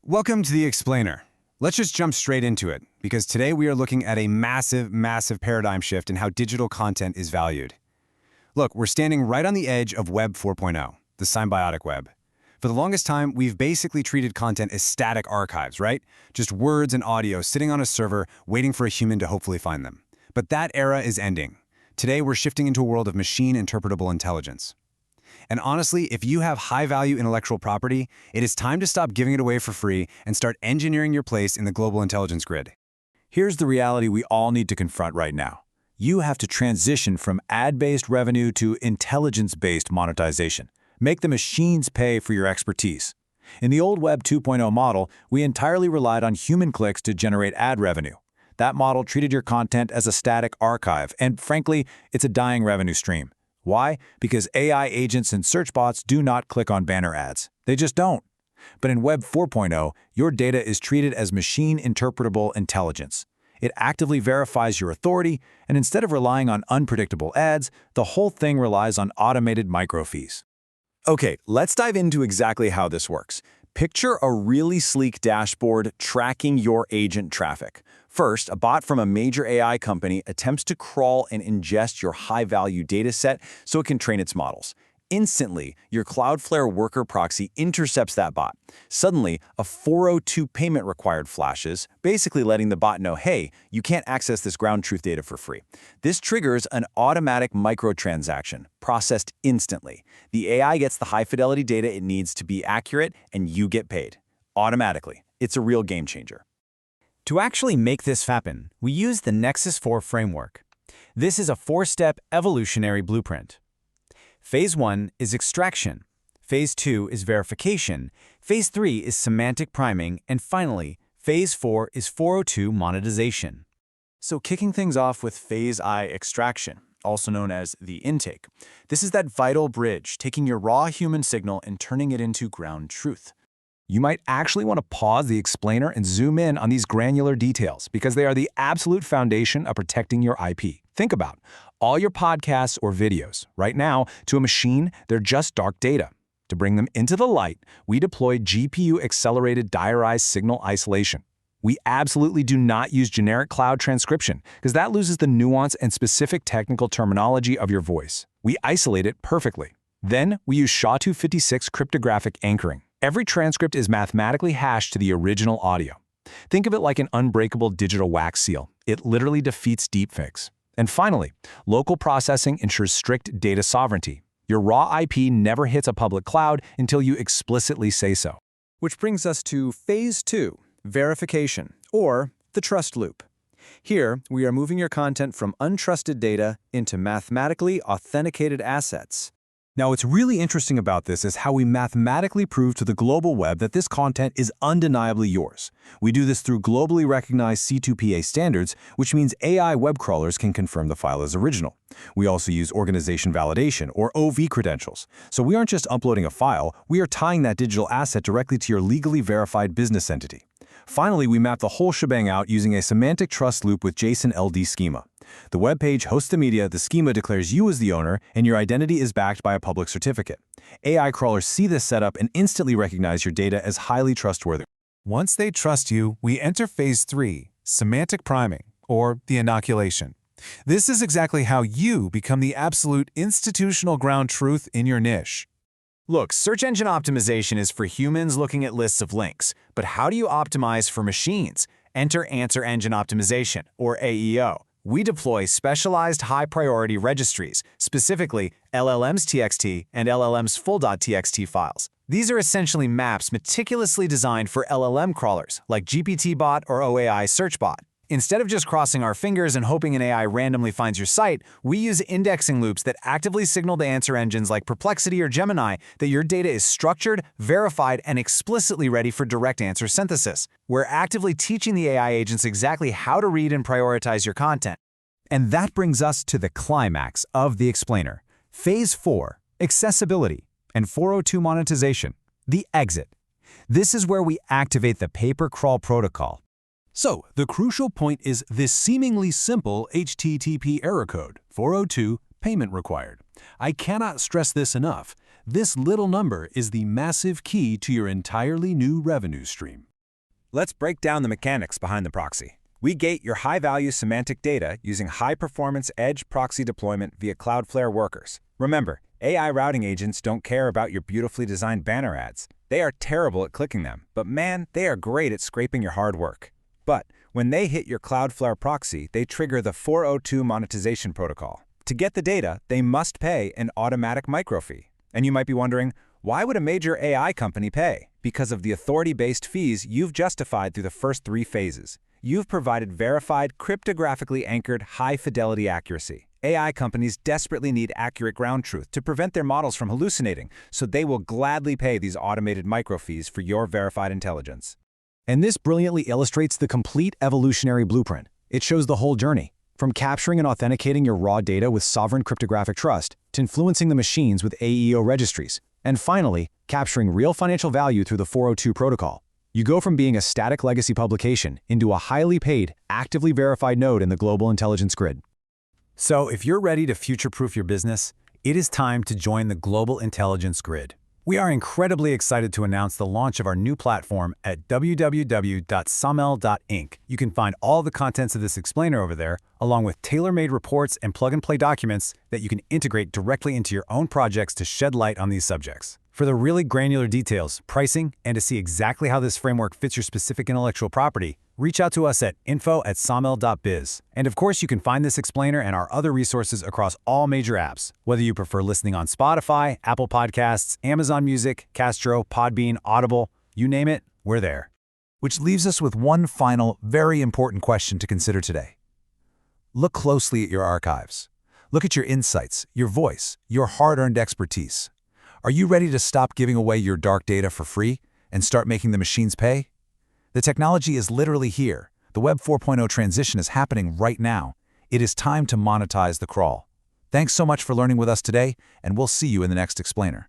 Welcome to The Explainer. Let's just jump straight into it, because today we are looking at a massive paradigm shift in how digital content is valued. Look, we're standing right on the edge of Web 4.0, the symbiotic web. For the longest time, we've basically treated content as static archives, right? Just words and audio sitting on a server waiting for a human to hopefully find them. But that era is ending. Today, we're shifting into a world of machine-interpretable intelligence. And honestly, if you have high-value intellectual property, it is time to stop giving it away for free and start engineering your place in the global intelligence grid. Here's the reality we all need to confront right now. You have to transition from ad-based revenue to intelligence-based monetization. Make the machines pay for your expertise. In the old Web 2.0 model, we entirely relied on human clicks to generate ad revenue. That model treated your content as a static archive, and frankly, it's a dying revenue stream. Why? Because AI agents and search bots do not click on banner ads. They just don't. But in Web 4.0, your data is treated as machine-interpretable intelligence. It actively verifies your authority, and instead of relying on unpredictable ads, the whole thing relies on automated microfees. Okay, let's dive into exactly how this works. Picture a really sleek dashboard tracking your agent traffic. First, a bot from a major AI company attempts to crawl and ingest your high-value data set so it can train its models. Instantly, your Cloudflare worker proxy intercepts that bot. Suddenly, a 402 payment required flashes, basically letting the bot know, hey, you can't access this ground truth data for free. This triggers an automatic microtransaction, processed instantly. The AI gets the high-fidelity data it needs to be accurate, and you get paid. Automatically. It's a real game changer. To actually make this happen, we use the Nexus 4 framework. This is a four-step evolutionary blueprint. Phase 1 is extraction. Phase 2 is verification. Phase 3 is semantic priming. And finally, Phase 4 is 402 monetization. So kicking things off with Phase I extraction, also known as the intake. This is that vital bridge, taking your raw human signal and turning it into ground truth. You might actually want to pause the explainer and zoom in on these granular details because they are the absolute foundation of protecting your IP. Think about all your podcasts or videos. Right now, to a machine, they're just dark data. To bring them into the light, we deploy GPU-accelerated diarized signal isolation. We absolutely do not use generic cloud transcription because that loses the nuance and specific technical terminology of your voice. We isolate it perfectly. Then, we use SHA-256 cryptographic anchoring. Every transcript is mathematically hashed to the original audio. Think of it like an unbreakable digital wax seal. It literally defeats deepfakes. And finally, local processing ensures strict data sovereignty. Your raw IP never hits a public cloud until you explicitly say so. Which brings us to Phase 2, verification, or the trust loop. Here, we are moving your content from untrusted data into mathematically authenticated assets. Now, what's really interesting about this is how we mathematically prove to the global web that this content is undeniably yours. We do this through globally recognized C2PA standards, which means AI web crawlers can confirm the file is original. We also use organization validation, or OV credentials. So we aren't just uploading a file, we are tying that digital asset directly to your legally verified business entity. Finally, we map the whole shebang out using a semantic trust loop with JSON LD schema. The web page hosts the media, the schema declares you as the owner, and your identity is backed by a public certificate. AI crawlers see this setup and instantly recognize your data as highly trustworthy. Once they trust you, we enter Phase 3, semantic priming, or the inoculation. This is exactly how you become the absolute institutional ground truth in your niche. Look, search engine optimization is for humans looking at lists of links. But how do you optimize for machines? Enter Answer Engine Optimization, or AEO. We deploy specialized high-priority registries, specifically llms.txt and llms.full.txt files. These are essentially maps meticulously designed for LLM crawlers, like GPT-bot or OAI SearchBot. Instead of just crossing our fingers and hoping an AI randomly finds your site, we use indexing loops that actively signal to answer engines like Perplexity or Gemini that your data is structured, verified, and explicitly ready for direct answer synthesis. We're actively teaching the AI agents exactly how to read and prioritize your content. And that brings us to the climax of the explainer. Phase 4, accessibility, and 402 monetization, the exit. This is where we activate the pay-per-crawl protocol. So, the crucial point is this seemingly simple HTTP error code, 402, payment required. I cannot stress this enough. This little number is the massive key to your entirely new revenue stream. Let's break down the mechanics behind the proxy. We gate your high-value semantic data using high-performance edge proxy deployment via Cloudflare workers. Remember, AI routing agents don't care about your beautifully designed banner ads. They are terrible at clicking them, but man, they are great at scraping your hard work. But when they hit your Cloudflare proxy, they trigger the 402 monetization protocol. To get the data, they must pay an automatic microfee. And you might be wondering, why would a major AI company pay? Because of the authority-based fees you've justified through the first 3 phases. You've provided verified, cryptographically anchored, high-fidelity accuracy. AI companies desperately need accurate ground truth to prevent their models from hallucinating, so they will gladly pay these automated microfees for your verified intelligence. And this brilliantly illustrates the complete evolutionary blueprint. It shows the whole journey, from capturing and authenticating your raw data with sovereign cryptographic trust, to influencing the machines with AEO registries, and finally, capturing real financial value through the 402 protocol. You go from being a static legacy publication into a highly paid, actively verified node in the global intelligence grid. So if you're ready to future-proof your business, it is time to join the global intelligence grid. We are incredibly excited to announce the launch of our new platform at www.samel.inc. You can find all the contents of this explainer over there, along with tailor-made reports and plug-and-play documents that you can integrate directly into your own projects to shed light on these subjects. For the really granular details, pricing, and to see exactly how this framework fits your specific intellectual property, reach out to us at info@samel.biz. And of course, you can find this explainer and our other resources across all major apps. Whether you prefer listening on Spotify, Apple Podcasts, Amazon Music, Castro, Podbean, Audible, you name it, we're there. Which leaves us with one final, very important question to consider today. Look closely at your archives. Look at your insights, your voice, your hard-earned expertise. Are you ready to stop giving away your dark data for free and start making the machines pay? The technology is literally here. The Web 4.0 transition is happening right now. It is time to monetize the crawl. Thanks so much for learning with us today, and we'll see you in the next explainer.